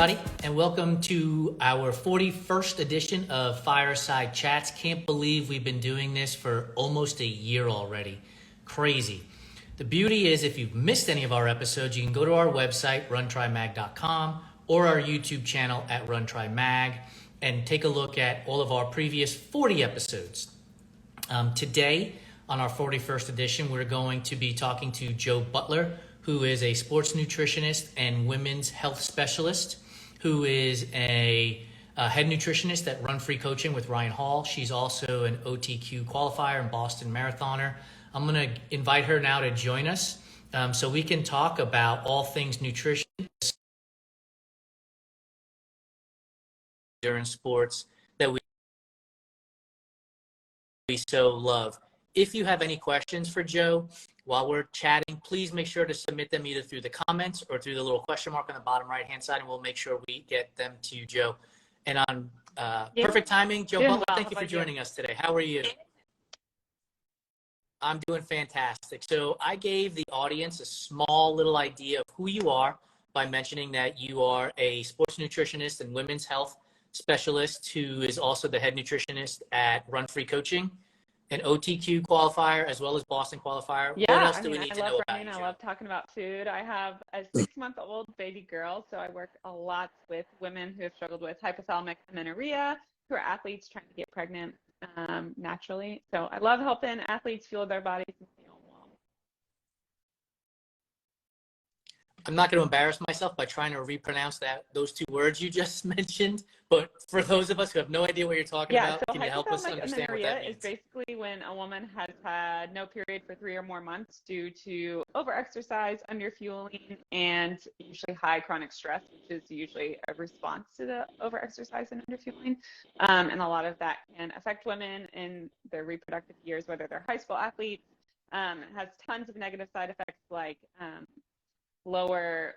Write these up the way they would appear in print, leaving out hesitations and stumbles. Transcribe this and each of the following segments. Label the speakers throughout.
Speaker 1: everybody, and welcome to our 41st edition of Fireside Chats. Can't believe we've been doing this for almost a year already. Crazy. The beauty is, if you've missed any of our episodes, you can go to our website, runtrymag.com, or our YouTube channel at RunTryMag, and take a look at all of our previous 40 episodes. Today, on our 41st edition, we're going to be talking to Jo Butler, who is a sports nutritionist and women's health specialist, who is a head nutritionist at Run Free Coaching with Ryan Hall. She's also an OTQ qualifier and Boston marathoner. I'm going to invite her now to join us so we can talk about all things nutrition during sports that we so love. If you have any questions for Jo while we're chatting, please make sure to submit them either through the comments or through the little question mark on the bottom right-hand side, and we'll make sure we get them to Jo. And on perfect timing, Jo Butler, thank you for joining us today. How are you? I'm doing fantastic. So I gave the audience a small little idea of who you are by mentioning that you are a sports nutritionist and women's health specialist who is also the head nutritionist at Run Free Coaching, an OTQ qualifier, as well as Boston qualifier.
Speaker 2: Yeah,
Speaker 1: what else do we need to know about
Speaker 2: running.
Speaker 1: you,
Speaker 2: I
Speaker 1: Jo?
Speaker 2: love talking about food. I have a 6-month-old baby girl, so I work a lot with women who have struggled with hypothalamic amenorrhea, who are athletes trying to get pregnant naturally. So I love helping athletes fuel their bodies and feel well.
Speaker 1: I'm not going to embarrass myself by trying to repronounce those two words you just mentioned, but for those of us who have no idea what you're talking about,
Speaker 2: so
Speaker 1: can you help us
Speaker 2: hypothalamic
Speaker 1: understand what
Speaker 2: amenorrhea
Speaker 1: that means?
Speaker 2: is basically when a woman has had no period for 3 or more months due to overexercise, underfueling, and usually high chronic stress, which is usually a response to the overexercise and underfueling. And a lot of that can affect women in their reproductive years, whether they're high school athletes. It has tons of negative side effects like lower,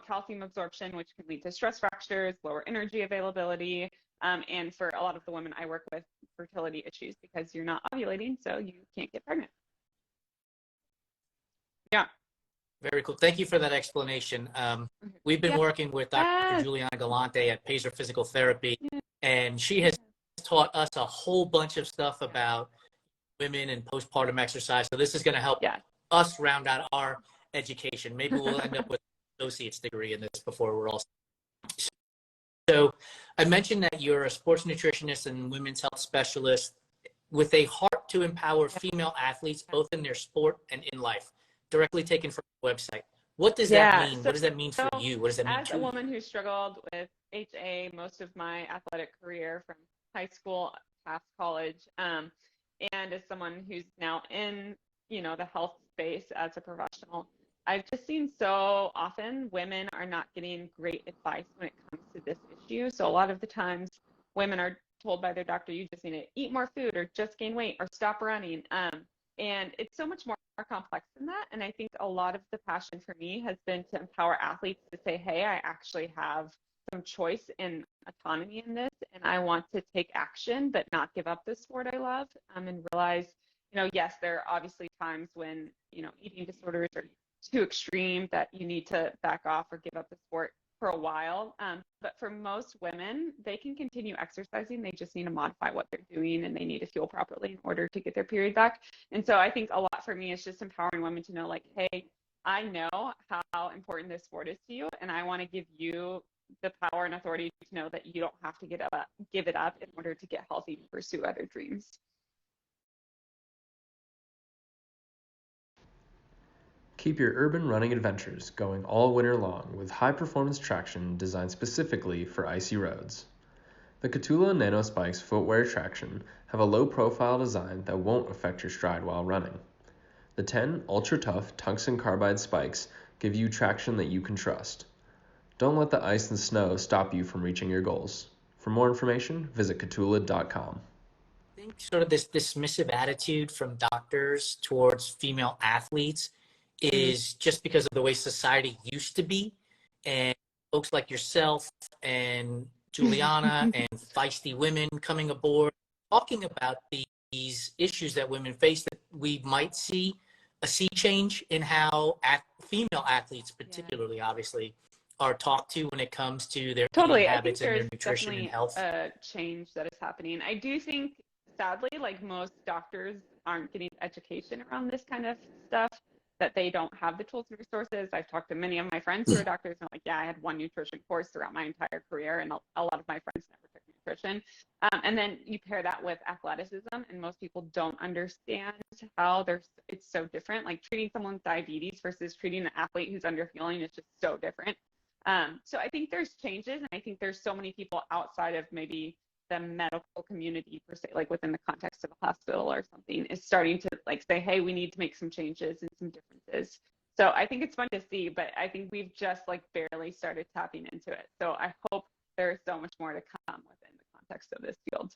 Speaker 2: calcium absorption, which can lead to stress fractures, lower energy availability, and for a lot of the women I work with, fertility issues because you're not ovulating, so you can't get pregnant. Yeah.
Speaker 1: Very cool. Thank you for that explanation. We've been working with Dr. Juliana Galante at Pacer Physical Therapy, and she has taught us a whole bunch of stuff about women and postpartum exercise. So this is going to help us round out our education. Maybe we'll end up with an associate's degree in this before we're all. So I mentioned that you're a sports nutritionist and women's health specialist with a heart to empower female athletes, both in their sport and in life, directly taken from the website. What does that mean? What does that mean for you? What does that mean
Speaker 2: as
Speaker 1: to
Speaker 2: a
Speaker 1: you?
Speaker 2: woman who struggled with HA most of my athletic career from high school past college, and as someone who's now in, the health space as a professional, I've just seen so often women are not getting great advice when it comes to this issue. So a lot of the times women are told by their doctor, you just need to eat more food or just gain weight or stop running. And it's so much more complex than that. And I think a lot of the passion for me has been to empower athletes to say, hey, I actually have some choice and autonomy in this, and I want to take action, but not give up the sport I love, and realize, yes, there are obviously times when, eating disorders are too extreme that you need to back off or give up the sport for a while. But for most women, they can continue exercising. They just need to modify what they're doing, and they need to fuel properly in order to get their period back. And so I think a lot for me is just empowering women to know, like, hey, I know how important this sport is to you, and I want to give you the power and authority to know that you don't have to give it up in order to get healthy and pursue other dreams.
Speaker 3: Keep your urban running adventures going all winter long with high-performance traction designed specifically for icy roads. The Kahtoola Nano Spikes footwear traction have a low-profile design that won't affect your stride while running. The 10 ultra-tough tungsten carbide spikes give you traction that you can trust. Don't let the ice and snow stop you from reaching your goals. For more information, visit Kahtoola.com.
Speaker 1: I think sort of this dismissive attitude from doctors towards female athletes is just because of the way society used to be, and folks like yourself and Juliana and feisty women coming aboard talking about these issues that women face, that we might see a sea change in how female athletes particularly obviously are talked to when it comes to their eating
Speaker 2: Totally. I think
Speaker 1: habits and their
Speaker 2: there's
Speaker 1: nutrition and
Speaker 2: definitely
Speaker 1: health?
Speaker 2: a change that is happening. I do think, sadly, like most doctors aren't getting education around this kind of stuff, that they don't have the tools and resources. I've talked to many of my friends who are doctors and like, yeah, I had one nutrition course throughout my entire career, and a lot of my friends never took nutrition. And then you pair that with athleticism, and most people don't understand how it's so different. Like treating someone with diabetes versus treating an athlete who's underfueling is just so different. So I think there's changes, and I think there's so many people outside of maybe the medical community per se, like within the context of a hospital or something, is starting to like say, hey, we need to make some changes and some differences. So I think it's fun to see, but I think we've just like barely started tapping into it. So I hope there's so much more to come within the context of this field.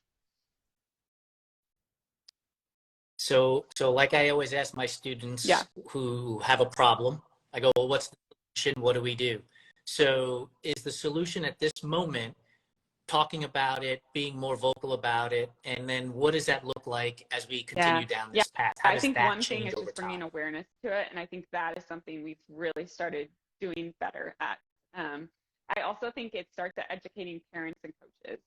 Speaker 1: So like I always ask my students
Speaker 2: Yeah.
Speaker 1: who have a problem, I go, well, what's the solution? What do we do? So is the solution at this moment talking about it, being more vocal about it, and then what does that look like as we continue down this path? How
Speaker 2: I
Speaker 1: does
Speaker 2: think
Speaker 1: that
Speaker 2: one thing
Speaker 1: change
Speaker 2: is
Speaker 1: over
Speaker 2: just bringing
Speaker 1: time?
Speaker 2: awareness to it, and I think that is something we've really started doing better at. I also think it starts at educating parents and coaches.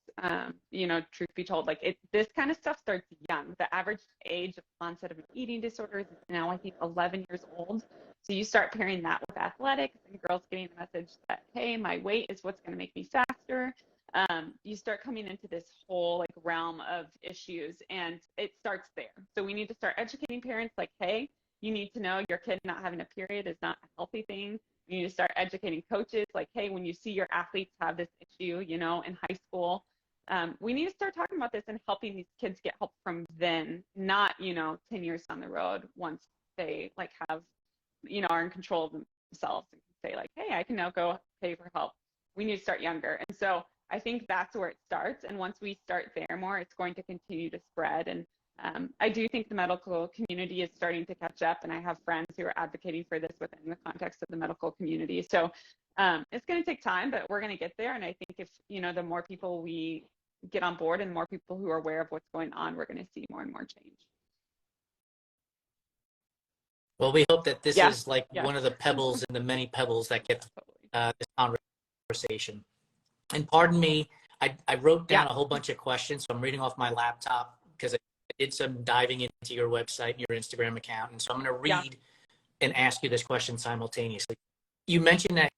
Speaker 2: Truth be told, like this kind of stuff starts young. The average age of onset of an eating disorder is now, I think, 11 years old. So you start pairing that with athletics and girls getting the message that, hey, my weight is what's going to make me faster. You start coming into this whole like realm of issues, and it starts there. So we need to start educating parents like, hey, you need to know your kid not having a period is not a healthy thing. You need to start educating coaches like, hey, when you see your athletes have this issue, in high school, we need to start talking about this and helping these kids get help from then, not, 10 years down the road once they like have, are in control of themselves and can say like, hey, I can now go pay for help. We need to start younger. And so I think that's where it starts. And once we start there more, it's going to continue to spread. And I do think the medical community is starting to catch up, and I have friends who are advocating for this within the context of the medical community. So it's going to take time, but we're going to get there. And I think if, the more people we get on board and more people who are aware of what's going on, we're going to see more and more change.
Speaker 1: Well, we hope that this
Speaker 2: Yeah.
Speaker 1: is like
Speaker 2: Yes.
Speaker 1: one of the pebbles in the many pebbles that get
Speaker 2: Totally.
Speaker 1: this conversation. And pardon me, I wrote down
Speaker 2: Yeah.
Speaker 1: a whole bunch of questions, so I'm reading off my laptop because I did some diving into your website and your Instagram account. And so I'm going to read and ask you this question simultaneously. You mentioned that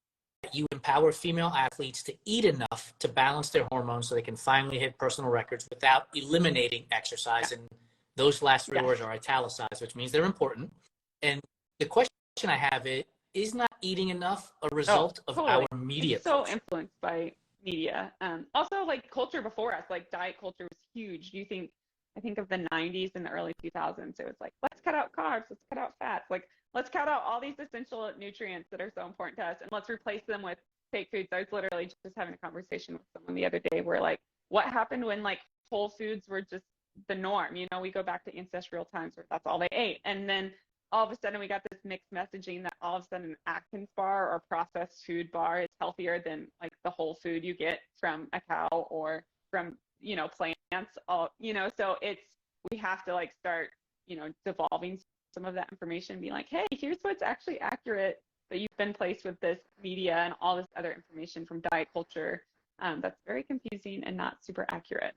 Speaker 1: you empower female athletes to eat enough to balance their hormones so they can finally hit personal records without eliminating exercise. And those last three words are italicized, which means they're important. And the question I have is not eating enough a result of
Speaker 2: totally.
Speaker 1: our media
Speaker 2: It's so
Speaker 1: culture?
Speaker 2: influenced by media. Also, like culture before us, like diet culture was huge. Do you think? I think of the 90s and the early 2000s. It was like, let's cut out carbs, let's cut out fats, like let's cut out all these essential nutrients that are so important to us, and let's replace them with fake foods. I was literally just having a conversation with someone the other day where like, what happened when like whole foods were just the norm? We go back to ancestral times where that's all they ate, and then all of a sudden we got this mixed messaging that all of a sudden an Atkins bar or processed food bar is healthier than like the whole food you get from a cow or from plants. So we have to like start devolving some of that information, be like, hey, here's what's actually accurate, but you've been placed with this media and all this other information from diet culture that's very confusing and not super accurate.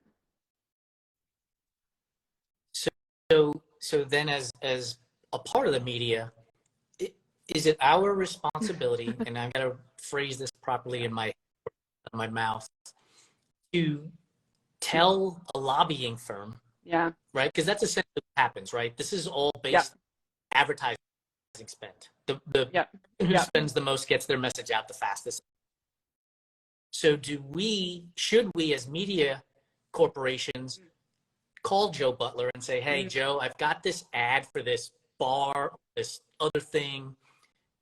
Speaker 1: So then as a part of the media, is it our responsibility, and I'm going to phrase this properly in my mouth, to tell a lobbying firm, right? Because that's essentially what happens, right? This is all based on advertising spend. The who spends the most gets their message out the fastest. So should we as media corporations call Joe Butler and say, hey, Joe, I've got this ad for this bar, this other thing.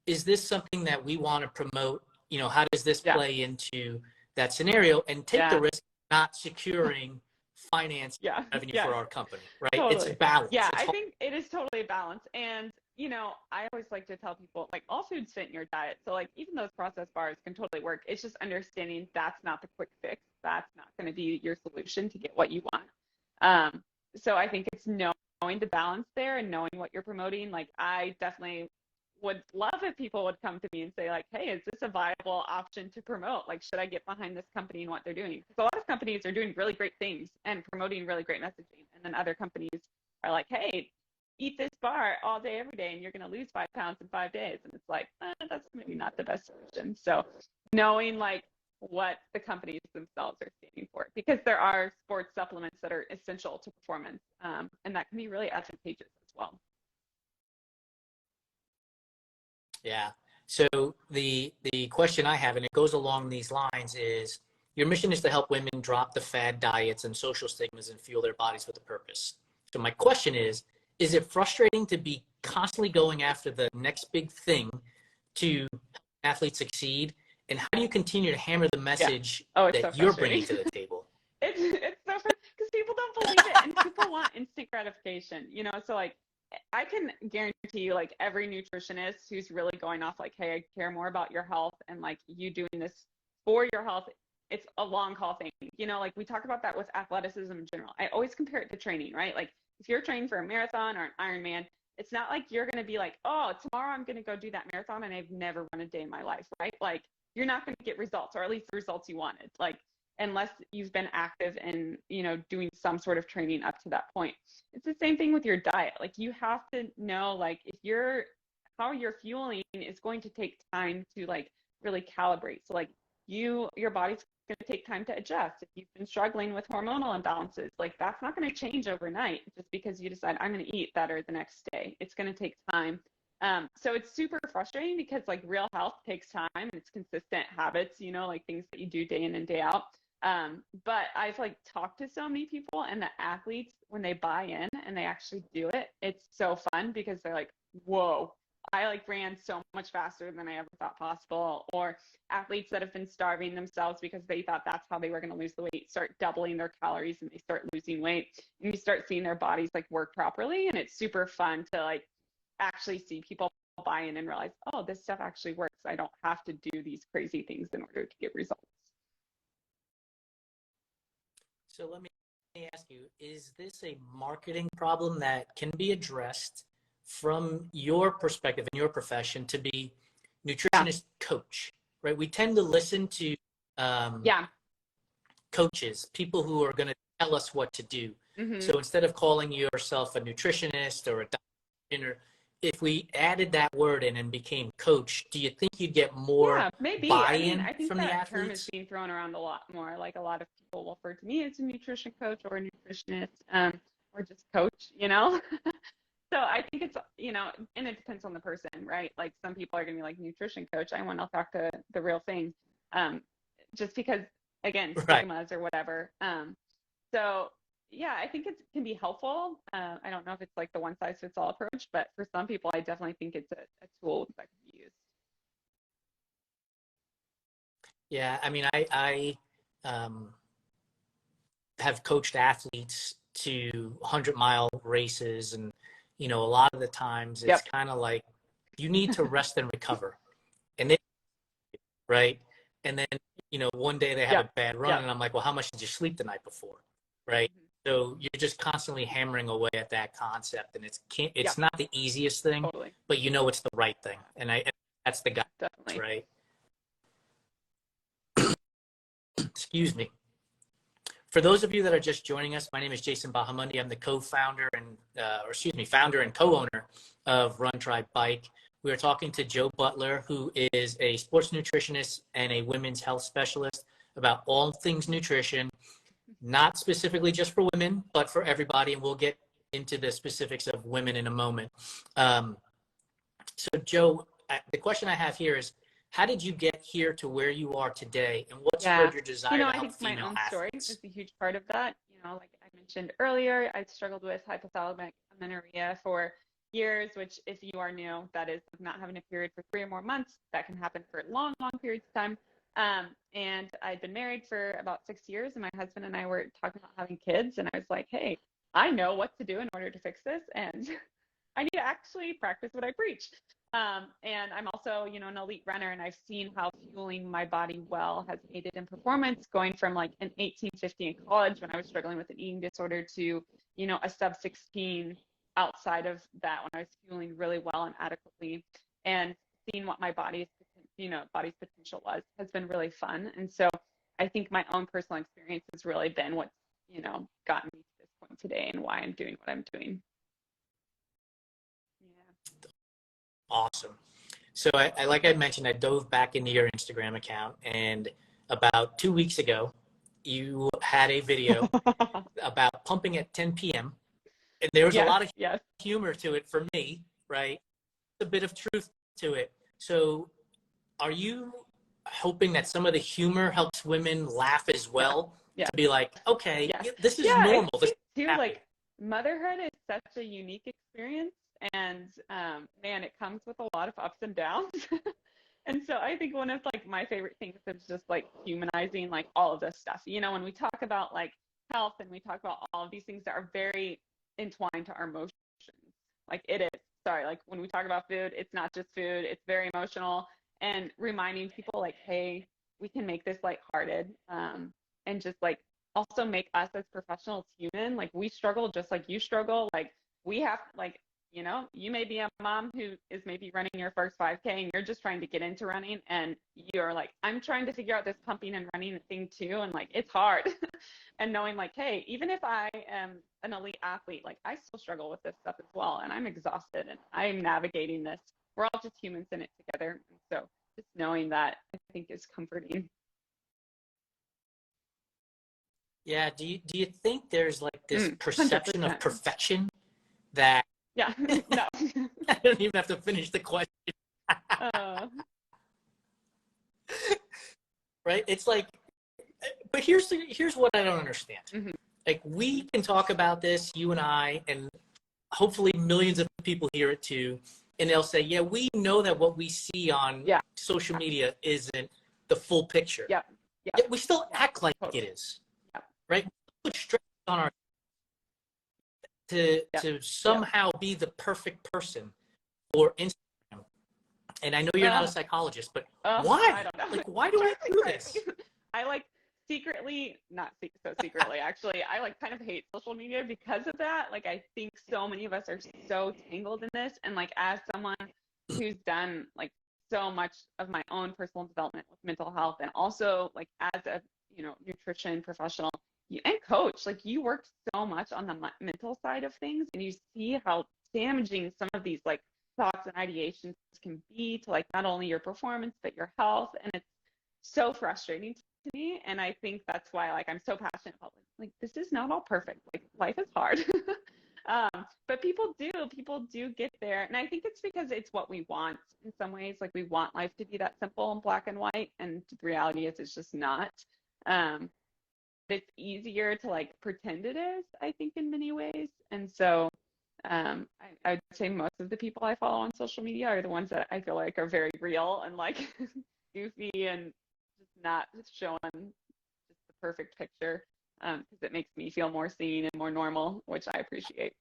Speaker 1: Is this something that we want to promote? How does this play into that scenario, and take the risk of not securing finance revenue for our company, right?
Speaker 2: Totally.
Speaker 1: It's a balance.
Speaker 2: Yeah, I think it is totally a balance. And, I always like to tell people, like, all foods fit in your diet. So, like, even those processed bars can totally work. It's just understanding that's not the quick fix. That's not going to be your solution to get what you want. So I think it's knowing the balance there and knowing what you're promoting. Like, I definitely would love if people would come to me and say like, hey, is this a viable option to promote? Like, should I get behind this company and what they're doing? Because a lot of companies are doing really great things and promoting really great messaging. And then other companies are like, hey, eat this bar all day, every day, and you're going to lose 5 pounds in 5 days. And it's like, that's maybe not the best solution. So knowing like what the companies themselves are standing for, because there are sports supplements that are essential to performance, and that can be really advantageous as well.
Speaker 1: Yeah. So the question I have, and it goes along these lines, is your mission is to help women drop the fad diets and social stigmas and fuel their bodies with a purpose. So my question is it frustrating to be constantly going after the next big thing to help athletes succeed? And how do you continue to hammer the message that you're bringing to the table?
Speaker 2: It's so frustrating because people don't believe it, and people want instant gratification, you know? So like, I can guarantee you, like, every nutritionist who's really going off like, hey, I care more about your health and like you doing this for your health, it's a long haul thing. You know, like we talk about that with athleticism in general. I always compare it to training, right? Like if you're training for a marathon or an Ironman, it's not like you're going to be like, oh, tomorrow I'm going to go do that marathon and I've never run a day in my life, right? Like you're not going to get results, or at least the results you wanted. Like unless you've been active and, you know, doing some sort of training up to that point. It's the same thing with your diet. Like you have to know, like if how you're fueling is going to take time to like really calibrate. So like your body's going to take time to adjust. If you've been struggling with hormonal imbalances, like that's not going to change overnight just because you decide I'm going to eat better the next day. It's going to take time. So it's super frustrating because like real health takes time and it's consistent habits, you know, like things that you do day in and day out. But I've like talked to so many people, and the athletes, when they buy in and they actually do it, it's so fun because they're like, whoa, I like ran so much faster than I ever thought possible. Or athletes that have been starving themselves because they thought that's how they were going to lose the weight, start doubling their calories and they start losing weight, and you start seeing their bodies like work properly. And it's super fun to like actually see people buy in and realize, oh, this stuff actually works. I don't have to do these crazy things in order to get results.
Speaker 1: So let me ask you, is this a marketing problem that can be addressed from your perspective in your profession to be nutritionist coach, right? We tend to listen to coaches, people who are going to tell us what to do.
Speaker 2: Mm-hmm.
Speaker 1: So instead of calling yourself a nutritionist or a doctor, if we added that word in and became coach, do you think you'd get more buy-in
Speaker 2: I think
Speaker 1: from
Speaker 2: that
Speaker 1: the athletes?
Speaker 2: term is being thrown around a lot more. Like a lot of people will refer to me as a nutrition coach or a nutritionist, or just coach, you know? So I think it's, you know, and it depends on the person, right? Like some people are going to be like, nutrition coach, I want to talk to the real thing. Just because, again, stigmas or whatever. So yeah, I think it can be helpful. I don't know if it's like the one size fits all approach, but for some people, I definitely think it's a tool that can be used.
Speaker 1: Yeah, I mean, I have coached athletes to 100-mile races, and you know, a lot of the times it's kind of like you need to rest and recover, and then right, and then you know, one day they have a bad run, and I'm like, well, how much did you sleep the night before, right? Mm-hmm. So you're just constantly hammering away at that concept, and it's not the easiest thing, but you know it's the right thing, and that's the guy, right? Excuse me. For those of you that are just joining us, my name is Jason Bahamundi. I'm the founder and co-owner of Run Try Bike. We are talking to Jo Butler, who is a sports nutritionist and a women's health specialist, about all things nutrition, not specifically just for women, but for everybody. And we'll get into the specifics of women in a moment. So Jo, the question I have here is, how did you get here to where you are today, and what spurred your desire to help female athletes?
Speaker 2: My own story is a huge part of that. You know, like I mentioned earlier, I struggled with hypothalamic amenorrhea for years, which if you are new, that is not having a period for 3 or more months. That can happen for long, long periods of time. And I'd been married for about 6 years, and my husband and I were talking about having kids, and I was like, hey, I know what to do in order to fix this, and I need to actually practice what I preach. And I'm also, you know, an elite runner, and I've seen how fueling my body well has aided in performance, going from like an 1850 in college when I was struggling with an eating disorder to, you know, a sub 16 outside of that when I was fueling really well and adequately. and seeing what my body's potential has been really fun. And so I think my own personal experience has really been what's, gotten me to this point today and why I'm doing what I'm doing. Yeah.
Speaker 1: Awesome. So I like I mentioned, I dove back into your Instagram account, and about 2 weeks ago, you had a video about pumping at 10 p.m. And there was a
Speaker 2: Yes,
Speaker 1: lot of
Speaker 2: yes.
Speaker 1: humor to it for me, right? A bit of truth to it. So are you hoping that some of the humor helps women laugh as well?
Speaker 2: Yeah.
Speaker 1: To be like, okay,
Speaker 2: Yeah.
Speaker 1: this is
Speaker 2: Yeah,
Speaker 1: normal. This is
Speaker 2: too,
Speaker 1: happening.
Speaker 2: like motherhood is such a unique experience, and man, it comes with a lot of ups and downs. And so I think one of like my favorite things is just like humanizing like all of this stuff. When we talk about like health and we talk about all of these things that are very entwined to our emotions, like it is. Sorry, like when we talk about food, it's not just food, it's very emotional, and reminding people like, hey, we can make this lighthearted, and just like also make us as professionals human. Like we struggle just like you struggle. Like we have like, you may be a mom who is maybe running your first 5K and you're just trying to get into running, and you're like, I'm trying to figure out this pumping and running thing too, and like it's hard. And knowing like, hey, even if I am an elite athlete, like I still struggle with this stuff as well, and I'm exhausted and I'm navigating this. We're all just humans in it together. And so just knowing that, I think, is comforting.
Speaker 1: Yeah. Do you think there's like this perception of
Speaker 2: 100%.
Speaker 1: perfection that
Speaker 2: Yeah. No.
Speaker 1: I don't even have to finish the question,
Speaker 2: uh,
Speaker 1: right? It's like, but here's what I don't understand.
Speaker 2: mm-hmm.
Speaker 1: Like we can talk about this, you and I, and hopefully millions of people hear it too, and they'll say, yeah, we know that what we see on
Speaker 2: Yeah.
Speaker 1: social media isn't the full picture.
Speaker 2: Yeah. Yeah.
Speaker 1: Yet we still
Speaker 2: Yeah.
Speaker 1: act like
Speaker 2: Totally.
Speaker 1: it is.
Speaker 2: Yeah.
Speaker 1: Right? We put stress on our to somehow be the perfect person for Instagram. And I know you're not a psychologist, but why?
Speaker 2: I don't know.
Speaker 1: Like, why do I do this?
Speaker 2: I like secretly, not so secretly, actually, I like kind of hate social media because of that. Like, I think so many of us are so tangled in this. And like, as someone who's done like so much of my own personal development with mental health, and also like as a, nutrition professional and coach, like you work so much on the mental side of things, and you see how damaging some of these like thoughts and ideations can be to like not only your performance but your health. And it's so frustrating to me, and I think that's why like I'm so passionate about like this is not all perfect, like life is hard. But people do get there, and I think it's because it's what we want in some ways. Like we want life to be that simple and black and white, and the reality is it's just not. It's easier to like pretend it is, I think, in many ways. And so I would say most of the people I follow on social media are the ones that I feel like are very real and like goofy and just not just showing just the perfect picture, because it makes me feel more seen and more normal, which I appreciate.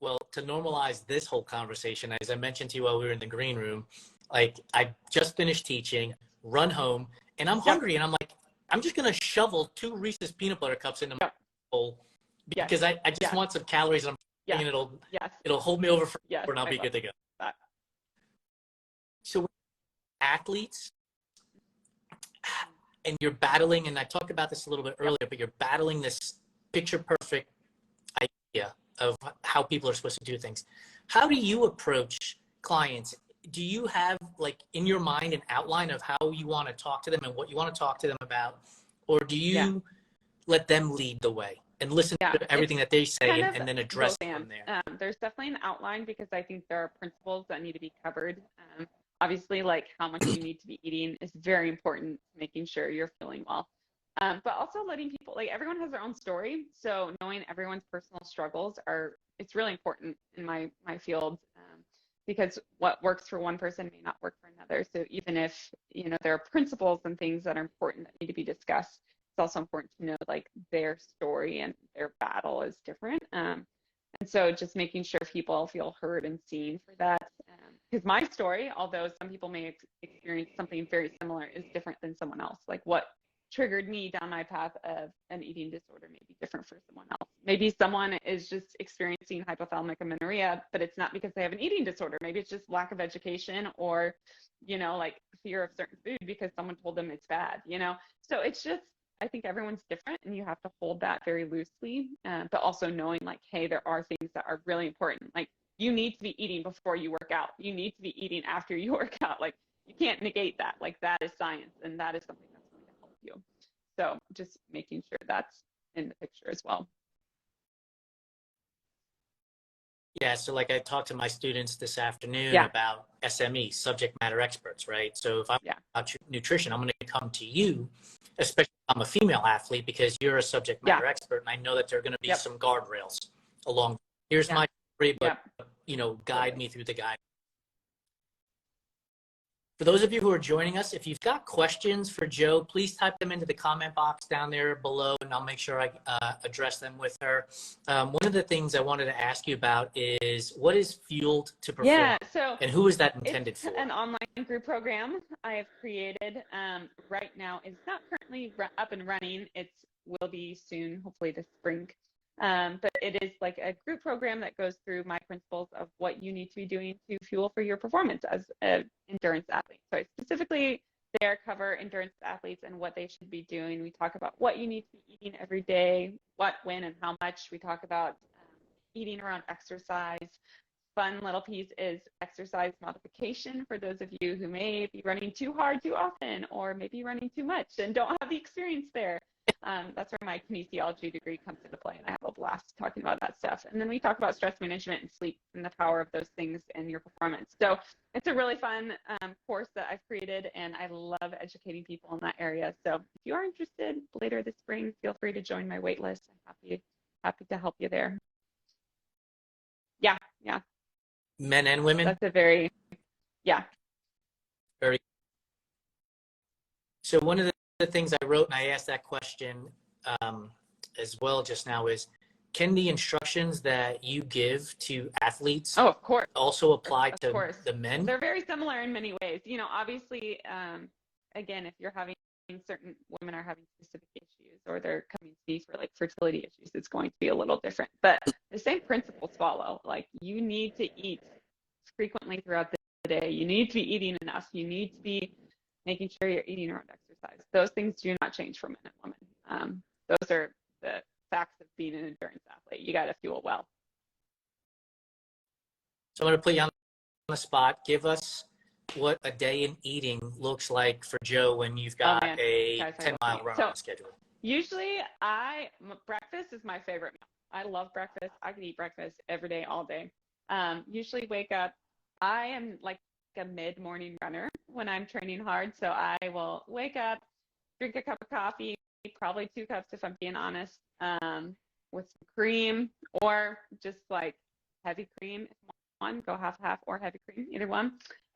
Speaker 1: Well, to normalize this whole conversation, as I mentioned to you while we were in the green room, like I just finished teaching, run home, and I'm hungry, and I'm like, I'm just gonna shovel 2 Reese's peanut butter cups into my bowl because I just want some calories, and I'm thinking it'll hold me over for and I'll be good to go.
Speaker 2: That.
Speaker 1: So athletes, and you're battling, and I talked about this a little bit earlier, but you're battling this picture perfect idea of how people are supposed to do things. How do you approach clients? Do you have like in your mind an outline of how you want to talk to them and what you want to talk to them about? Or do you let them lead the way and listen to everything that they say and then address it from there?
Speaker 2: There's definitely an outline because I think there are principles that need to be covered. Obviously, like how much you need to be eating is very important, making sure you're feeling well. But also letting people, like everyone has their own story. So knowing everyone's personal struggles it's really important in my field, because what works for one person may not work for another. So even if, there are principles and things that are important that need to be discussed, it's also important to know like their story and their battle is different. And so just making sure people feel heard and seen for that. Because my story, although some people may experience something very similar, is different than someone else. Like what triggered me down my path of an eating disorder may be different for someone else. Maybe someone is just experiencing hypothalamic amenorrhea, but it's not because they have an eating disorder. Maybe it's just lack of education or, like fear of certain food because someone told them it's bad, So it's just, I think everyone's different and you have to hold that very loosely, but also knowing like, hey, there are things that are really important. Like you need to be eating before you work out. You need to be eating after you work out. Like you can't negate that. Like that is science and that is something that's going to help you. So just making sure that's in the picture as well.
Speaker 1: Yeah, so like I talked to my students this afternoon
Speaker 2: Yeah.
Speaker 1: about SME, subject matter experts, right? So if I'm
Speaker 2: Yeah.
Speaker 1: about nutrition, I'm going to come to you, especially if I'm a female athlete, because you're a subject matter expert, and I know that there are going to be some guardrails along. Here's my story, but guide me through the guide. For those of you who are joining us, if you've got questions for Jo, please type them into the comment box down there below, and I'll make sure I address them with her. One of the things I wanted to ask you about is what is Fueled to Perform?
Speaker 2: Yeah, so
Speaker 1: and who is that intended
Speaker 2: it's
Speaker 1: for?
Speaker 2: an online group program I have created. Right now, it's not currently up and running. It will be soon, hopefully this spring. But it is like a group program that goes through my principles of what you need to be doing to fuel for your performance as an endurance athlete. So I specifically there cover endurance athletes and what they should be doing. We talk about what you need to be eating every day, what, when, and how much. We talk about eating around exercise. Fun little piece is exercise modification for those of you who may be running too hard too often or maybe running too much and don't have the experience there. That's where my kinesiology degree comes into play, and I have a blast talking about that stuff. And then we talk about stress management and sleep and the power of those things in your performance. So it's a really fun course that I've created, and I love educating people in that area. So if you are interested later this spring, feel free to join my wait list. I'm happy to help you there. Yeah.
Speaker 1: Men and women?
Speaker 2: That's a very.
Speaker 1: So one of the things I wrote, and I asked that question as well just now, is can the instructions that you give to athletes
Speaker 2: of course.
Speaker 1: also apply to the men?
Speaker 2: They're very similar in many ways. Obviously, again, if you're having certain women are having specific issues or they're coming to me for like fertility issues, it's going to be a little different. But the same principles follow. Like you need to eat frequently throughout the day. You need to be eating enough. You need to be making sure you're eating around exercise. Those things do not change for men and women. Those are the facts of being an endurance athlete. You got to fuel well.
Speaker 1: So I'm going to put you on the spot. Give us what a day in eating looks like for Jo when you've got a 10-mile run on schedule.
Speaker 2: Usually, breakfast is my favorite meal. I love breakfast. I can eat breakfast every day, all day. Usually wake up. I am like a mid-morning runner when I'm training hard. So I will wake up, drink a cup of coffee, probably 2 cups if I'm being honest, with some cream or just like heavy cream. If one, go half or heavy cream, either one.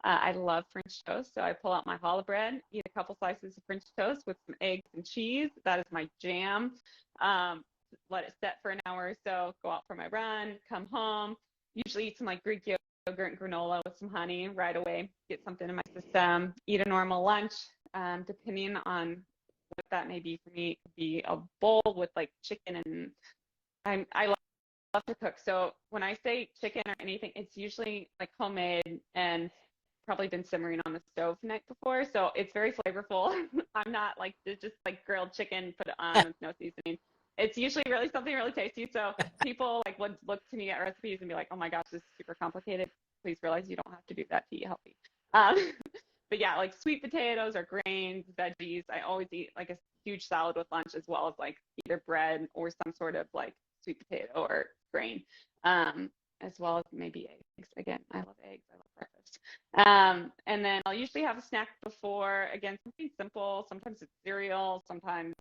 Speaker 2: I love French toast. So I pull out my challah bread, eat a couple slices of French toast with some eggs and cheese. That is my jam. Let it set for an hour or so, go out for my run, come home, usually eat some like Greek yogurt and granola with some honey right away, get something in my system, eat a normal lunch, depending on what that may be. For me, it could be a bowl with like chicken, and I love to cook. So when I say chicken or anything, it's usually like homemade and probably been simmering on the stove the night before. So it's very flavorful. I'm not like just like grilled chicken, put it on with no seasoning. It's usually really something really tasty. So people like would look to me at recipes and be like, oh my gosh, this is super complicated. Please realize you don't have to do that to eat healthy. But yeah, like sweet potatoes or grains, veggies. I always eat like a huge salad with lunch, as well as like either bread or some sort of like sweet potato or grain, as well as maybe eggs. Again, I love eggs. I love breakfast. And then I'll usually have a snack before. Again, something simple. Sometimes it's cereal. Sometimes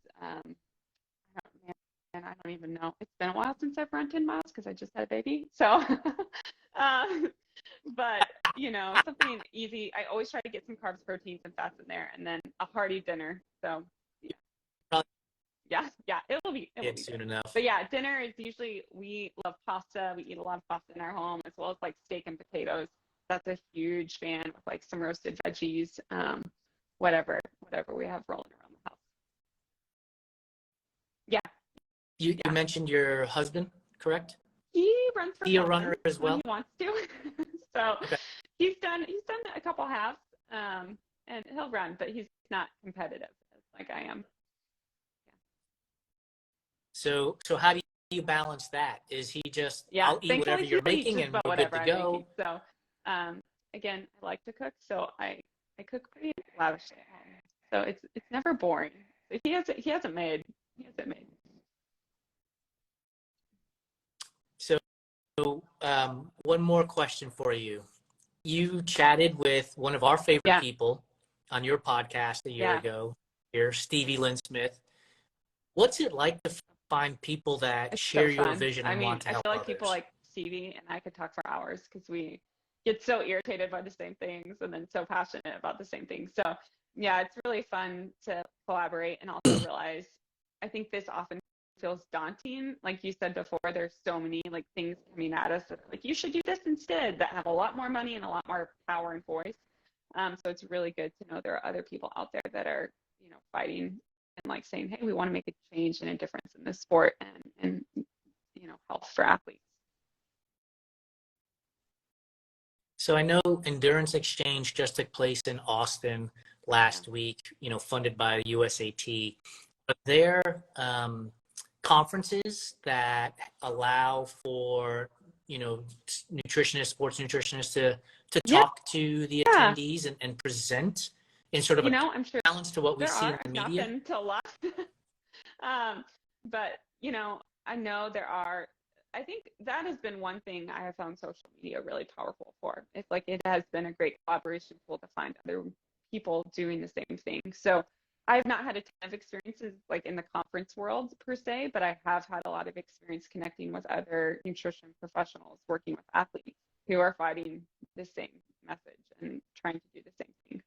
Speaker 2: I don't even know. It's been a while since I've run 10 miles because I just had a baby. So, but something easy. I always try to get some carbs, proteins, and fats in there, and then a hearty dinner. So, yeah, it'll be
Speaker 1: soon enough.
Speaker 2: But yeah, dinner is usually, we love pasta. We eat a lot of pasta in our home, as well as like steak and potatoes. That's a huge fan with like some roasted veggies, whatever we have rolling around the house. Yeah,
Speaker 1: You
Speaker 2: yeah.
Speaker 1: mentioned your husband, correct?
Speaker 2: He runs for
Speaker 1: He a
Speaker 2: fun
Speaker 1: runner as
Speaker 2: when
Speaker 1: well?
Speaker 2: he wants to. So
Speaker 1: Okay.
Speaker 2: he's done a couple halves, and he'll run, but he's not competitive like I am.
Speaker 1: So how do you balance that? Is he just,
Speaker 2: Yeah,
Speaker 1: I'll eat whatever
Speaker 2: thankfully
Speaker 1: you're
Speaker 2: he'll eat
Speaker 1: making
Speaker 2: just
Speaker 1: and
Speaker 2: about
Speaker 1: we're good
Speaker 2: whatever
Speaker 1: to
Speaker 2: I'm making.
Speaker 1: go?
Speaker 2: So, again, I like to cook, so I cook pretty lavishly at home. So it's never boring. So he hasn't made.
Speaker 1: So one more question for you. You chatted with one of our favorite
Speaker 2: Yeah,
Speaker 1: people on your podcast a year
Speaker 2: yeah.
Speaker 1: ago, here, Stevie Lynn Smith. What's it like to find people that
Speaker 2: It's so
Speaker 1: share your
Speaker 2: fun.
Speaker 1: vision
Speaker 2: I
Speaker 1: and
Speaker 2: mean,
Speaker 1: want to
Speaker 2: I
Speaker 1: help
Speaker 2: feel like people
Speaker 1: others?
Speaker 2: like Stevie and I could talk for hours because we get so irritated by the same things and then so passionate about the same things. So, yeah, it's really fun to collaborate and also realize I think this often feels daunting. Like you said before, there's so many like things coming at us that are like you should do this instead that have a lot more money and a lot more power and voice. So it's really good to know there are other people out there that are, fighting and like saying, hey, we want to make a change and a difference in this sport and health for athletes.
Speaker 1: So I know Endurance Exchange just took place in Austin
Speaker 2: Yeah.
Speaker 1: last week, funded by USAT. Are there conferences that allow for, nutritionists, sports nutritionists to
Speaker 2: Yeah.
Speaker 1: talk to the attendees and present in sort of a
Speaker 2: I'm sure
Speaker 1: balance to what we
Speaker 2: there
Speaker 1: see in
Speaker 2: are.
Speaker 1: the
Speaker 2: I've not
Speaker 1: media?
Speaker 2: been to a lot. um, but, I know there are. I think that has been one thing I have found social media really powerful for. It's like it has been a great collaboration tool to find other people doing the same thing. So I have not had a ton of experiences like in the conference world per se, but I have had a lot of experience connecting with other nutrition professionals, working with athletes who are fighting the same message and trying to do the same thing.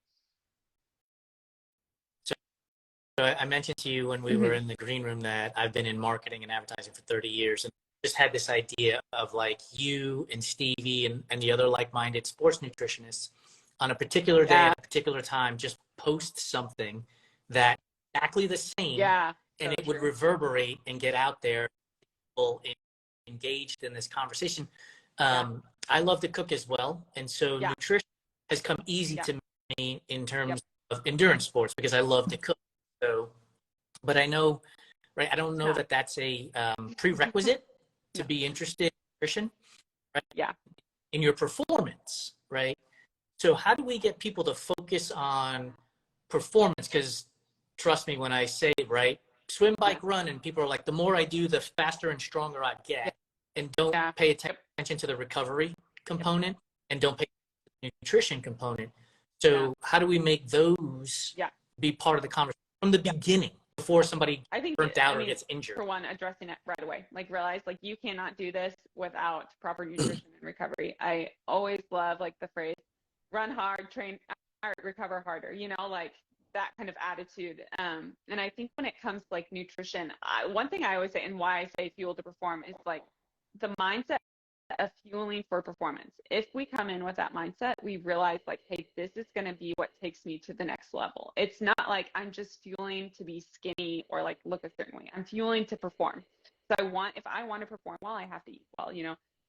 Speaker 1: So I mentioned to you when we were
Speaker 2: Hmm.
Speaker 1: in the green room that I've been in marketing and advertising for 30 years and just had this idea of like you and Stevie and the other like-minded sports nutritionists on a particular day
Speaker 2: Yeah,
Speaker 1: at a particular time, just post something that exactly the same
Speaker 2: yeah,
Speaker 1: and
Speaker 2: so
Speaker 1: it would
Speaker 2: true.
Speaker 1: reverberate and get out there, people engaged in this conversation.
Speaker 2: Yeah,
Speaker 1: I love to cook as well. And so
Speaker 2: yeah,
Speaker 1: nutrition has come easy
Speaker 2: yeah,
Speaker 1: to me in
Speaker 2: yep,
Speaker 1: terms of endurance sports because I love to cook. So, but I know, right? I don't
Speaker 2: it's
Speaker 1: know
Speaker 2: not.
Speaker 1: that that's a prerequisite to
Speaker 2: No,
Speaker 1: be interested in nutrition, right?
Speaker 2: yeah,
Speaker 1: In your performance, right? So how do we get people to focus on performance? Because trust me when I say, right, swim,
Speaker 2: yeah,
Speaker 1: bike, run, and people are like, the more I do, the faster and stronger I
Speaker 2: yeah,
Speaker 1: get, and don't
Speaker 2: yeah,
Speaker 1: pay
Speaker 2: yep,
Speaker 1: attention to the recovery
Speaker 2: yep,
Speaker 1: component and don't pay attention to the nutrition component.
Speaker 2: yeah,
Speaker 1: So how do we make those
Speaker 2: yeah.
Speaker 1: be part of the conversation from the beginning before somebody
Speaker 2: I think,
Speaker 1: burnt
Speaker 2: I
Speaker 1: out or
Speaker 2: mean,
Speaker 1: gets injured?
Speaker 2: for one, addressing it right away. Like, realize, like, you cannot do this without proper nutrition and recovery. I always love, like, the phrase, run hard, train hard, recover harder, like that kind of attitude. And I think when it comes to, like, nutrition, one thing I always say, and why I say fuel to perform, is, like, the mindset of fueling for performance. If we come in with that mindset, we realize like, hey, this is going to be what takes me to the next level. It's not like I'm just fueling to be skinny or like look a certain way. I'm fueling to perform. So if I want to perform well, I have to eat well.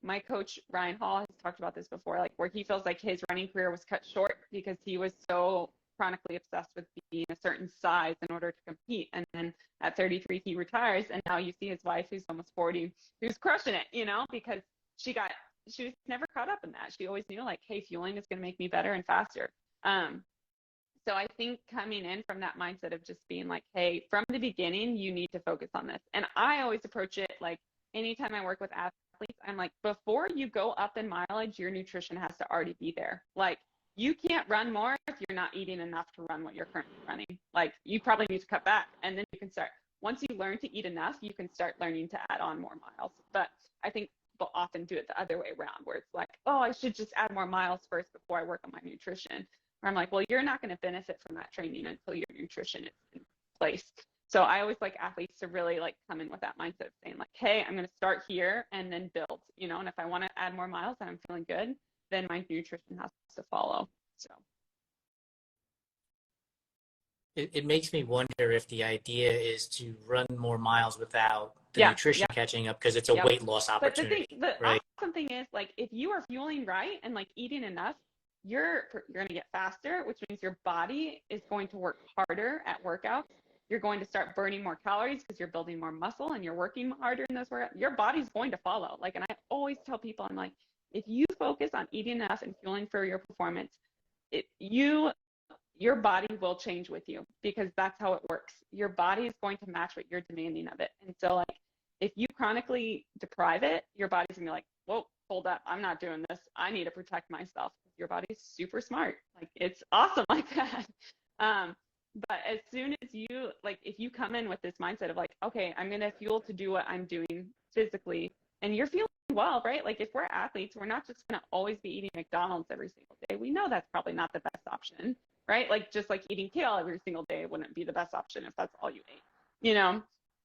Speaker 2: My coach Ryan Hall has talked about this before, like where he feels like his running career was cut short because he was so chronically obsessed with being a certain size in order to compete. And then at 33, he retires. And now you see his wife, who's almost 40, who's crushing it, because she got she was never caught up in that. She always knew like, hey, fueling is going to make me better and faster. So I think coming in from that mindset of just being like, hey, from the beginning, you need to focus on this. And I always approach it like anytime I work with athletes, I'm like, before you go up in mileage, your nutrition has to already be there. Like, you can't run more if you're not eating enough to run what you're currently running. Like, you probably need to cut back, and then you can start. Once you learn to eat enough, you can start learning to add on more miles. But I think people often do it the other way around, where it's like, oh, I should just add more miles first before I work on my nutrition. Where I'm like, well, you're not going to benefit from that training until your nutrition is in place. So I always like athletes to really like come in with that mindset of saying like, hey, I'm going to start here and then build, and if I want to add more miles and I'm feeling good, then my nutrition has to follow. So
Speaker 1: it makes me wonder if the idea is to run more miles without the
Speaker 2: Yeah,
Speaker 1: nutrition
Speaker 2: yeah,
Speaker 1: catching up because it's a
Speaker 2: yeah.
Speaker 1: weight loss
Speaker 2: But the thing,
Speaker 1: opportunity,
Speaker 2: the
Speaker 1: right?
Speaker 2: awesome thing is, like, if you are fueling right and like eating enough, you're going to get faster, which means your body is going to work harder at workouts. You're going to start burning more calories because you're building more muscle and you're working harder in those workouts. Your body's going to follow. Like, and I always tell people, I'm like, if you focus on eating enough and fueling for your performance, your body will change with you because that's how it works. Your body is going to match what you're demanding of it. And so, like, if you chronically deprive it, your body's gonna be like, whoa, hold up, I'm not doing this. I need to protect myself. Your body's super smart. Like, it's awesome like that. Um, but as soon as you, like, if you come in with this mindset of like, okay, I'm gonna fuel to do what I'm doing physically, and you're feeling well, right? Like, if we're athletes, we're not just gonna always be eating McDonald's every single day. We know that's probably not the best option, right? Like, just like eating kale every single day wouldn't be the best option if that's all you ate, you know?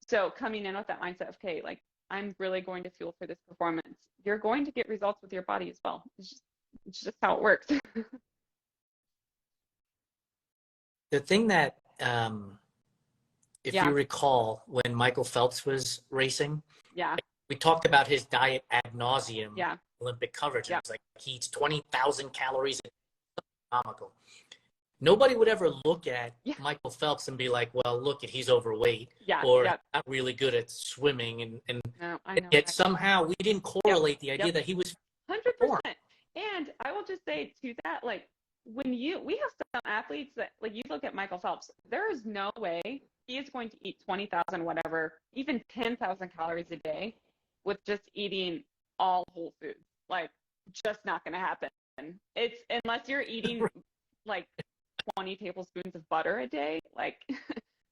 Speaker 2: So coming in with that mindset of, okay, like, I'm really going to fuel for this performance, you're going to get results with your body as well. It's just how it works.
Speaker 1: The thing that, if
Speaker 2: Yeah,
Speaker 1: you recall, when Michael Phelps was racing,
Speaker 2: yeah,
Speaker 1: we talked about his diet ad nauseum,
Speaker 2: yeah,
Speaker 1: Olympic coverage, and
Speaker 2: yeah,
Speaker 1: it's like he eats 20,000 calories a day, comical. Nobody would ever look at
Speaker 2: yeah,
Speaker 1: Michael Phelps and be like, well, look, he's overweight
Speaker 2: yeah,
Speaker 1: or
Speaker 2: yeah.
Speaker 1: not really good at swimming. And
Speaker 2: No, I know
Speaker 1: yet
Speaker 2: that.
Speaker 1: somehow we didn't
Speaker 2: Yep,
Speaker 1: correlate the idea
Speaker 2: yep,
Speaker 1: that he was perform.
Speaker 2: 100%. And I will just say to that, like, we have some athletes that, like, you look at Michael Phelps, there is no way he is going to eat 20,000, whatever, even 10,000 calories a day with just eating all whole foods. Like, just not going to happen. It's unless you're eating like 20 tablespoons of butter a day, like,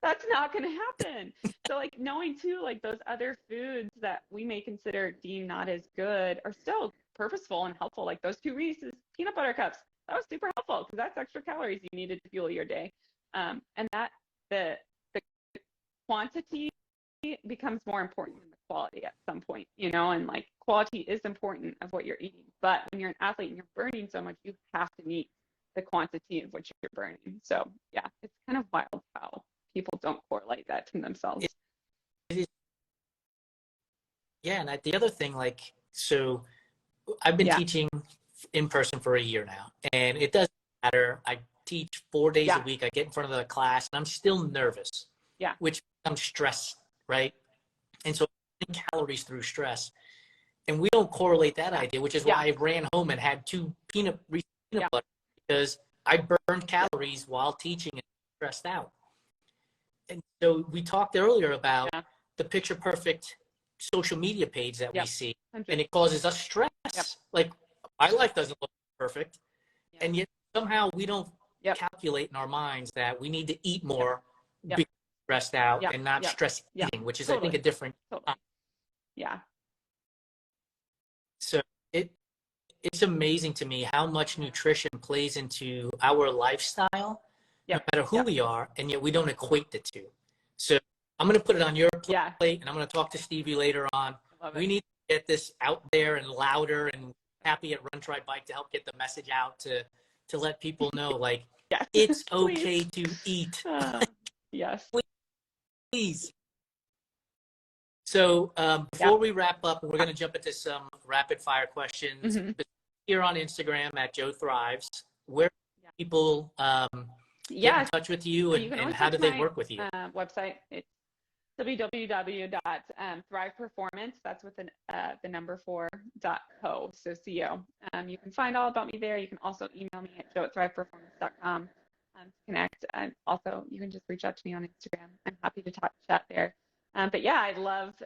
Speaker 2: that's not going to happen. So, like, knowing too, like, those other foods that we may consider deemed not as good are still purposeful and helpful. Like those two Reese's peanut butter cups, that was super helpful because that's extra calories you needed to fuel your day. And that the quantity becomes more important than the quality at some point, you know, and like quality is important of what you're eating. But when you're an athlete and you're burning so much, you have to meet the quantity of what you're burning. So yeah, it's kind of wild how people don't correlate that to themselves.
Speaker 1: Yeah. And the other thing, like, so I've been
Speaker 2: Yeah,
Speaker 1: teaching in person for a year now, and it doesn't matter. I teach 4 days a
Speaker 2: yeah,
Speaker 1: week. I get in front of the class, and I'm still nervous,
Speaker 2: yeah,
Speaker 1: which I'm stressed, right? And so I'm burning calories through stress. And we don't correlate that
Speaker 2: yeah,
Speaker 1: idea, which is
Speaker 2: yeah,
Speaker 1: why I ran home and had two peanut
Speaker 2: yeah,
Speaker 1: butter because I burned
Speaker 2: yeah,
Speaker 1: calories while teaching and stressed out. And so we talked earlier about
Speaker 2: yeah,
Speaker 1: the picture perfect social media page that we
Speaker 2: yep,
Speaker 1: see,
Speaker 2: 100,
Speaker 1: and it causes us stress.
Speaker 2: yep,
Speaker 1: Like, my life doesn't look perfect,
Speaker 2: yep,
Speaker 1: and yet somehow we don't
Speaker 2: yep,
Speaker 1: calculate in our minds that we need to eat
Speaker 2: yep,
Speaker 1: more
Speaker 2: yep,
Speaker 1: because we're stressed out
Speaker 2: yep,
Speaker 1: and not
Speaker 2: yep,
Speaker 1: stress
Speaker 2: yep,
Speaker 1: eating, which is, I think,
Speaker 2: totally,
Speaker 1: a different.
Speaker 2: totally, yeah,
Speaker 1: So it's amazing to me how much nutrition plays into our lifestyle, no
Speaker 2: yep,
Speaker 1: matter who
Speaker 2: yep,
Speaker 1: we are, and yet we don't equate the two. So I'm going to put it on your
Speaker 2: yeah,
Speaker 1: plate, and I'm going to talk to Stevie later on.
Speaker 2: I love
Speaker 1: We
Speaker 2: it.
Speaker 1: need to get this out there and louder, and Happy at Run Try Bike to help get the message out to let people know, like,
Speaker 2: Yes,
Speaker 1: it's
Speaker 2: please.
Speaker 1: okay to eat,
Speaker 2: Yes,
Speaker 1: please. So before we wrap up, we're going to jump into some rapid fire questions.
Speaker 2: hmm
Speaker 1: Here on Instagram at Joe Thrives, where
Speaker 2: yeah,
Speaker 1: people get in
Speaker 2: yes.
Speaker 1: touch with you,
Speaker 2: So you can
Speaker 1: and
Speaker 2: always
Speaker 1: how
Speaker 2: go
Speaker 1: do
Speaker 2: to
Speaker 1: they
Speaker 2: my
Speaker 1: work with you?
Speaker 2: website. It's www.thriveperformance. That's with the number 4.co. So co. You can find all about me there. You can also email me at joe@thriveperformance.com to connect. And also, you can just reach out to me on Instagram. I'm happy to chat there. But yeah, I love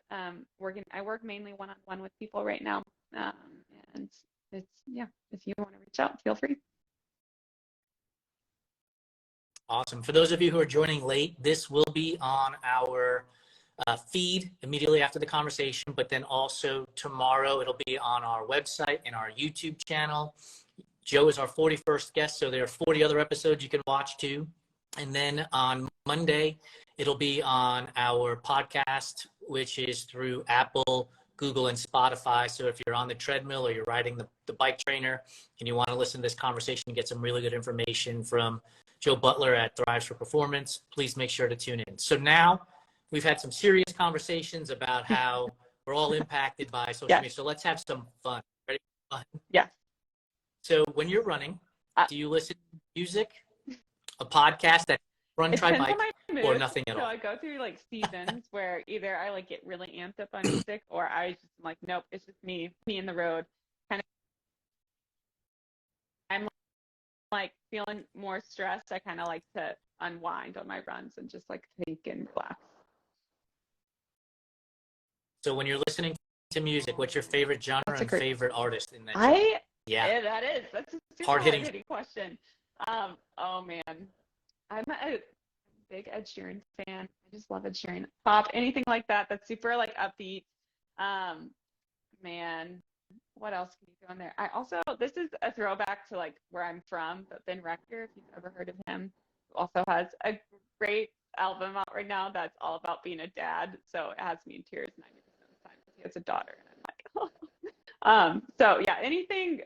Speaker 2: working. I work mainly one-on-one with people right now. And it's, yeah, if you want to reach out, feel free.
Speaker 1: Awesome. For those of you who are joining late, this will be on our feed immediately after the conversation, but then also tomorrow it'll be on our website and our YouTube channel. Joe is our 41st guest, so there are 40 other episodes you can watch too. And then on Monday, it'll be on our podcast, which is through Apple, Google, and Spotify. So if you're on the treadmill or you're riding the bike trainer and you want to listen to this conversation and get some really good information from Joe Butler at Thrives for Performance. Please make sure to tune in. So now we've had some serious conversations about how we're all impacted by social
Speaker 2: Yes.
Speaker 1: media. So let's have some fun. Ready for fun?
Speaker 2: Yes.
Speaker 1: So when you're running, do you listen to music, a podcast that Run
Speaker 2: It
Speaker 1: Try
Speaker 2: depends
Speaker 1: Bike,
Speaker 2: on my mood.
Speaker 1: or nothing at
Speaker 2: So
Speaker 1: all?
Speaker 2: I go through like seasons where either I like get really amped up on music, or I just am like, nope, it's just me in the road. Kind of, I'm like feeling more stressed. I kind of like to unwind on my runs and just like take and relax.
Speaker 1: So when you're listening to music, what's your favorite genre and favorite artist in that genre?
Speaker 2: That's a super
Speaker 1: Hard-hitting
Speaker 2: hard-hitting question. Oh man, I'm a big Ed Sheeran fan. I just love Ed Sheeran. Pop, anything like that that's super like upbeat. Man, what else can you throw in there? This is a throwback to like where I'm from, but Ben Rector, if you've ever heard of him, also has a great album out right now that's all about being a dad. So it has me in tears 90% of the time because he has a daughter, and I'm like, so yeah, anything.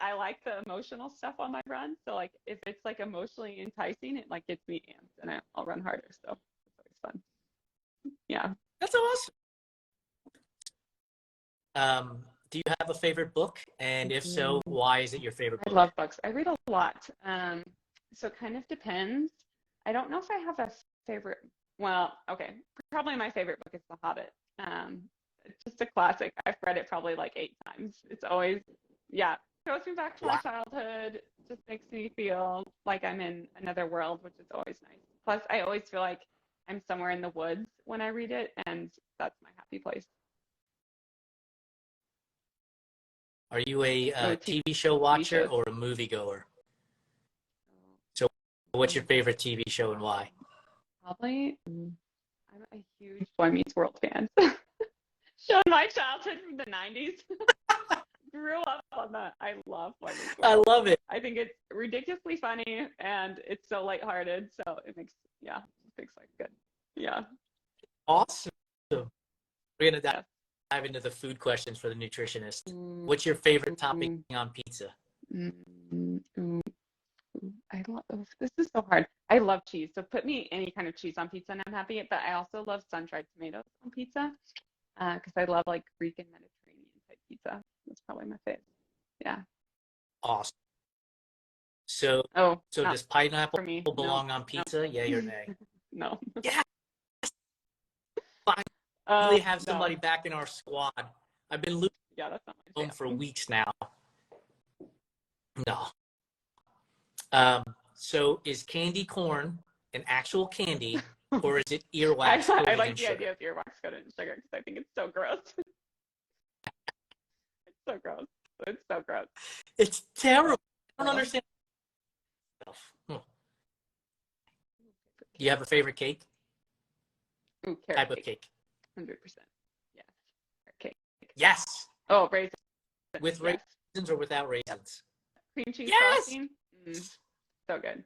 Speaker 2: I like the emotional stuff on my run. So like if it's like emotionally enticing, it like gets me amped, and I'll run harder. So it's always fun. Yeah.
Speaker 1: That's awesome. Do you have a favorite book? And if so, why is it your favorite book?
Speaker 2: I love books. I read a lot. So it kind of depends. I don't know if I have a favorite. Well, okay. Probably my favorite book is The Hobbit. It's just a classic. I've read it probably like 8 times. It's always, yeah, goes me back to my childhood. Just makes me feel like I'm in another world, which is always nice. Plus, I always feel like I'm somewhere in the woods when I read it, and that's my happy place.
Speaker 1: Are you a TV show watcher or a moviegoer? So what's your favorite TV show and why?
Speaker 2: Probably, I'm a huge Boy Meets World fan. Show my childhood from the 90s. Grew up on that. I love Boy Meets World.
Speaker 1: I love it.
Speaker 2: I think it's ridiculously funny, and it's so lighthearted, so it makes like good. Yeah.
Speaker 1: Awesome. We're going to dive into the food questions for the nutritionist. What's your favorite topping on pizza?
Speaker 2: I love this is so hard. I love cheese, so put me any kind of cheese on pizza and I'm happy. But I also love sun-dried tomatoes on pizza because I love like Greek and Mediterranean type pizza. That's probably my favorite. Yeah.
Speaker 1: Awesome. So does pineapple belong on pizza? Yay or nay?
Speaker 2: No.
Speaker 1: Yeah. Finally have somebody back in our squad. I've been losing
Speaker 2: that's not my
Speaker 1: home for weeks now. No. So is candy corn an actual candy, or is it earwax coated
Speaker 2: I like
Speaker 1: in
Speaker 2: the
Speaker 1: sugar?
Speaker 2: idea of earwax coated in sugar because I think it's so gross. It's so gross. It's so gross.
Speaker 1: It's terrible. I don't understand. Do you have a favorite cake?
Speaker 2: Ooh,
Speaker 1: Type of cake?
Speaker 2: 100%. Yes. Cake.
Speaker 1: Yes.
Speaker 2: Oh, raisins.
Speaker 1: With raisins or without raisins?
Speaker 2: Cream cheese frosting. So good.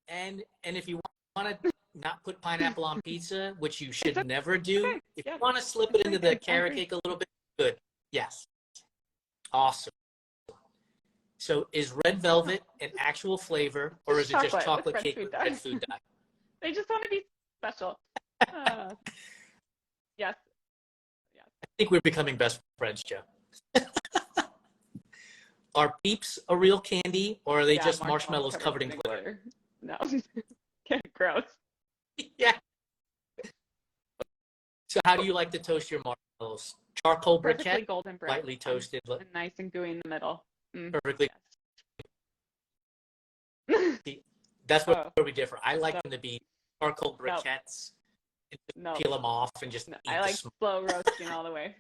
Speaker 1: And if you want to not put pineapple on pizza, which you should never do, if you want to slip it into the carrot cake a little bit, good. Yes. Awesome. So is red velvet an actual flavor, or is it just chocolate cake with red food dye?
Speaker 2: They just want to be special. Yes.
Speaker 1: I think we're becoming best friends, Joe. Are Peeps a real candy, or are they just marshmallows covered in glitter?
Speaker 2: No. Gross.
Speaker 1: Yeah. So how do you like to toast your marshmallows? Charcoal briquette,
Speaker 2: golden brown,
Speaker 1: lightly toasted,
Speaker 2: and nice and gooey in the middle.
Speaker 1: Perfectly. Yes. That's where we differ. I like them to be charcoal briquettes. Peel them off and just eat
Speaker 2: I like slow roasting all the way.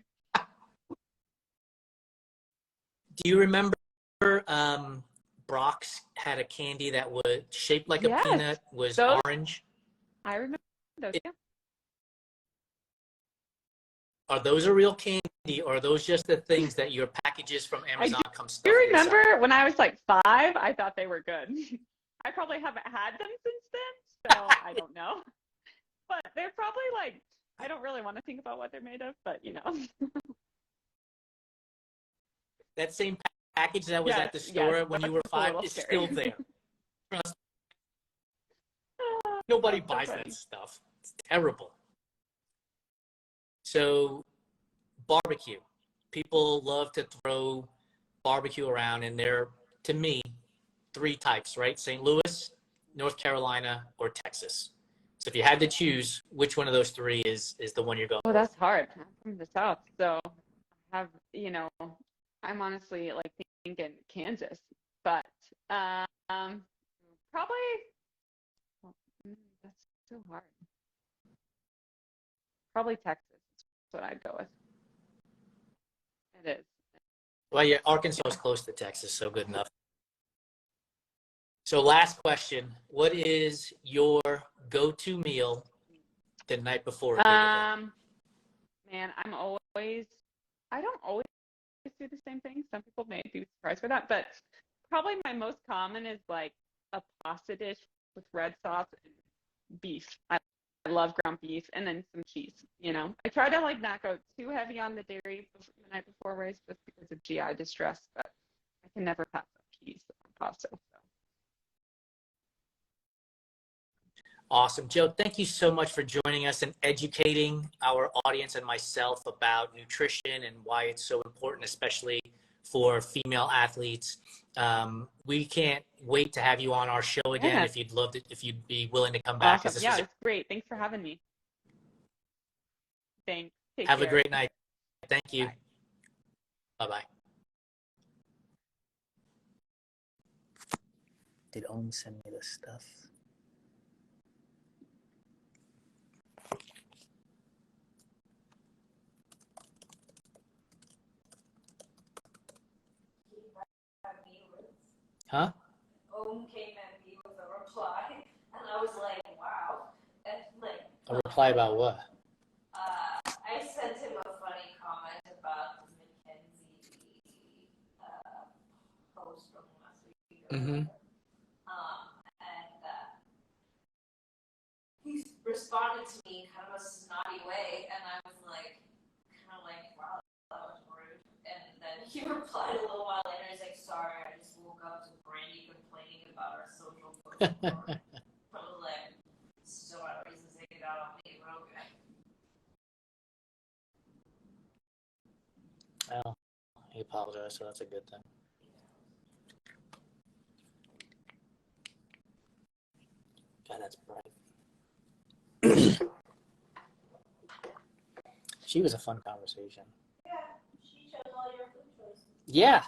Speaker 1: Do you remember Brock's had a candy that was shaped like a peanut, was orange?
Speaker 2: I remember those, yeah.
Speaker 1: Are those a real candy, or are those just the things that your packages from Amazon come stuffed
Speaker 2: inside? I remember when I was like 5, I thought they were good. I probably haven't had them since then, so I don't know. But they're probably like, I don't really want to think about what they're made of, but you know.
Speaker 1: That same package that was at the
Speaker 2: Yes,
Speaker 1: store when you were
Speaker 2: that's a
Speaker 1: 5
Speaker 2: little
Speaker 1: is
Speaker 2: scary.
Speaker 1: still there. Trust Nobody
Speaker 2: That's so
Speaker 1: buys
Speaker 2: funny.
Speaker 1: that stuff. It's terrible. So, barbecue. People love to throw barbecue around, and there, to me, three types, right? St. Louis, North Carolina, or Texas. So if you had to choose, which one of those three is the one you're going
Speaker 2: Oh,
Speaker 1: with?
Speaker 2: that's hard. I'm from the South, so I have, I'm honestly like thinking Kansas, but probably that's so hard. Probably Texas. That's what I'd go with. It is.
Speaker 1: Well, yeah, Arkansas is close to Texas, so good enough. So last question. What is your go-to meal the night before a big event?
Speaker 2: Man, I don't always do the same thing. Some people may be surprised by that, but probably my most common is like a pasta dish with red sauce and beef. I love ground beef and then some cheese. I try to like not go too heavy on the dairy the night before race just because of GI distress, but I can never pass up cheese on pasta. So.
Speaker 1: Awesome. Joe, thank you so much for joining us and educating our audience and myself about nutrition and why it's so important, especially for female athletes. We can't wait to have you on our show again
Speaker 2: Yeah.
Speaker 1: if you'd be willing to come back.
Speaker 2: Awesome. Yeah, it's great. Thanks for having me. Thanks. Take
Speaker 1: Have
Speaker 2: care.
Speaker 1: a great night. Thank you.
Speaker 2: Bye.
Speaker 1: Bye-bye. Did Ohm send me this stuff? Huh?
Speaker 4: Ohm came at me with a reply, and I was like, wow. And like,
Speaker 1: A reply about what?
Speaker 4: I sent him a funny comment about the Mackenzie post from last week.
Speaker 1: Mm-hmm.
Speaker 4: And he responded to me in kind of a snotty way, and I was like, wow, that was rude. And then he replied a little while later, he's like, sorry, I just woke up to Brandy complaining about our social post. I was like, still not a reason to take it out on me, but okay.
Speaker 1: Well, he apologized, so that's a good thing. God, that's bright. She was a fun conversation.
Speaker 4: Yeah, she chose all your food choices.
Speaker 1: Yeah,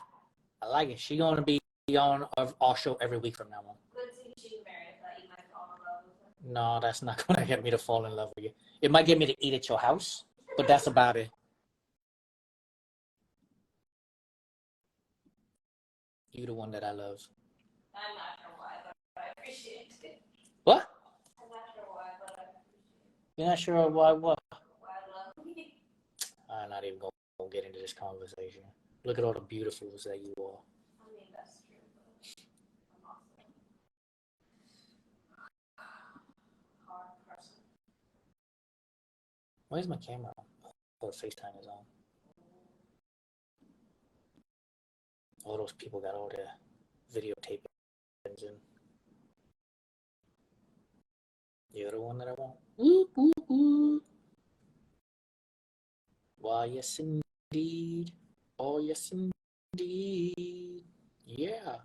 Speaker 1: I like it. She's going to be on our show every week from now on.
Speaker 4: Good thing she's married, that you might fall in love with her.
Speaker 1: No, that's not going to get me to fall in love with you. It might get me to eat at your house, but that's about it. You're the one that I love.
Speaker 4: I'm not sure why, but I appreciate it.
Speaker 1: What?
Speaker 4: I'm not sure why, but I appreciate it.
Speaker 1: You're not sure why what?
Speaker 4: Why I love me.
Speaker 1: I'm not even going to get into this conversation. Look at all the beautifuls that you are.
Speaker 4: I mean, that's true, but I'm also a hard person.
Speaker 1: Where's my camera? Oh, FaceTime is on. All those people got all their videotape in. You're the one that I want. Woo, woo, woo. Why, yes, indeed. Oh, yes, indeed. Yeah.